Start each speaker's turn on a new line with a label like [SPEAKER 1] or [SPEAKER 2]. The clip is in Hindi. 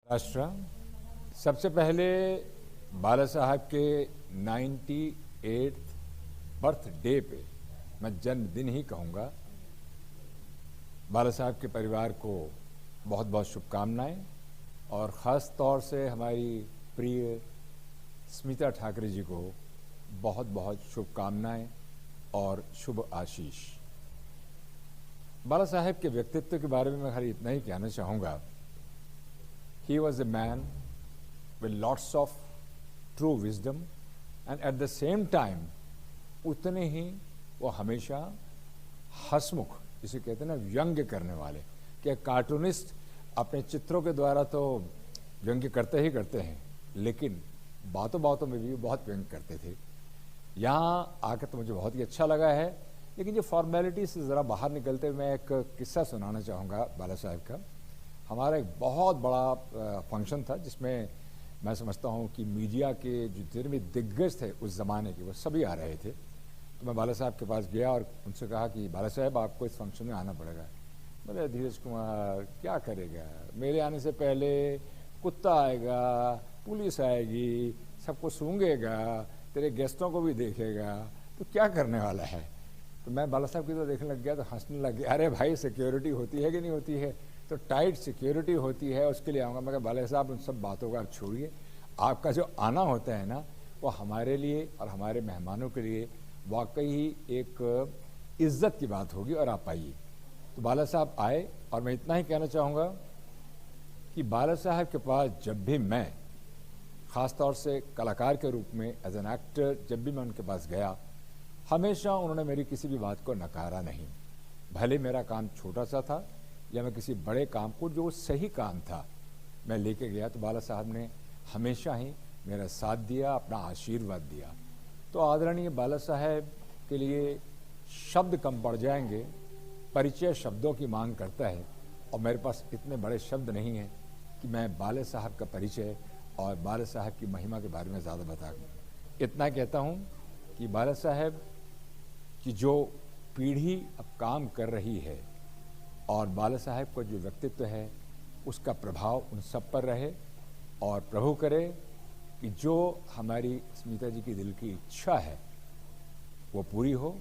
[SPEAKER 1] राष्ट्र सबसे पहले बाला साहब के 98th बर्थडे पे मैं जन्मदिन ही कहूँगा। बाला साहब के परिवार को बहुत बहुत शुभकामनाएं और ख़ास तौर से हमारी प्रिय स्मिता ठाकरे जी को बहुत बहुत शुभकामनाएं और शुभ आशीष। बाला साहब के व्यक्तित्व के बारे में मैं खाली इतना ही कहना चाहूँगा। He was a man with lots of true wisdom and at the same time उतने ही वो हमेशा हंसमुख, जिसे कहते हैं ना व्यंग्य करने वाले, कि कार्टूनिस्ट अपने चित्रों के द्वारा तो व्यंग्य करते ही करते हैं, लेकिन बातों बातों में भी बहुत व्यंग्य करते थे। यहाँ आकर तो मुझे बहुत ही अच्छा लगा है, लेकिन जो फॉर्मेलिटी से ज़रा बाहर निकलते हुए मैं एक किस्सा सुनाना चाहूँगा बाला साहब का। हमारा एक बहुत बड़ा फंक्शन था जिसमें मैं समझता हूँ कि मीडिया के जो जितने भी दिग्गज थे उस ज़माने के वो सभी आ रहे थे। तो मैं बाला साहब के पास गया और उनसे कहा कि बाला साहब आपको इस फंक्शन में आना पड़ेगा। बोले धीरज कुमार क्या करेगा, मेरे आने से पहले कुत्ता आएगा, पुलिस आएगी, सबको सूंघेगा, तेरे गेस्टों को भी देखेगा, तो क्या करने वाला है। तो मैं बाला साहब की तो देखने लग गया तो हंसने लग गया। अरे भाई सिक्योरिटी होती है कि नहीं होती है, तो टाइट सिक्योरिटी होती है, उसके लिए आऊँगा। मैं कहा बाला साहब उन सब बातों का आप छोड़िए, आपका जो आना होता है ना वो हमारे लिए और हमारे मेहमानों के लिए वाकई ही एक इज्जत की बात होगी और आप आइए। तो बाला साहब आए और मैं इतना ही कहना चाहूँगा कि बाला साहब के पास जब भी मैं ख़ास तौर से कलाकार के रूप में एज एन एक्टर जब भी मैं उनके पास गया, हमेशा उन्होंने मेरी किसी भी बात को नकारा नहीं। भले मेरा काम छोटा सा था या मैं किसी बड़े काम को जो सही काम था मैं लेके गया, तो बाला साहब ने हमेशा ही मेरा साथ दिया, अपना आशीर्वाद दिया। तो आदरणीय बाला साहब के लिए शब्द कम पड़ जाएंगे, परिचय शब्दों की मांग करता है और मेरे पास इतने बड़े शब्द नहीं हैं कि मैं बाला साहब का परिचय और बाला साहब की महिमा के बारे में ज़्यादा बता दूँ। इतना कहता हूँ कि बाला साहब की जो पीढ़ी अब काम कर रही है और बाला साहब का जो व्यक्तित्व है उसका प्रभाव उन सब पर रहे और प्रभु करे कि जो हमारी स्मिता जी की दिल की इच्छा है वो पूरी हो।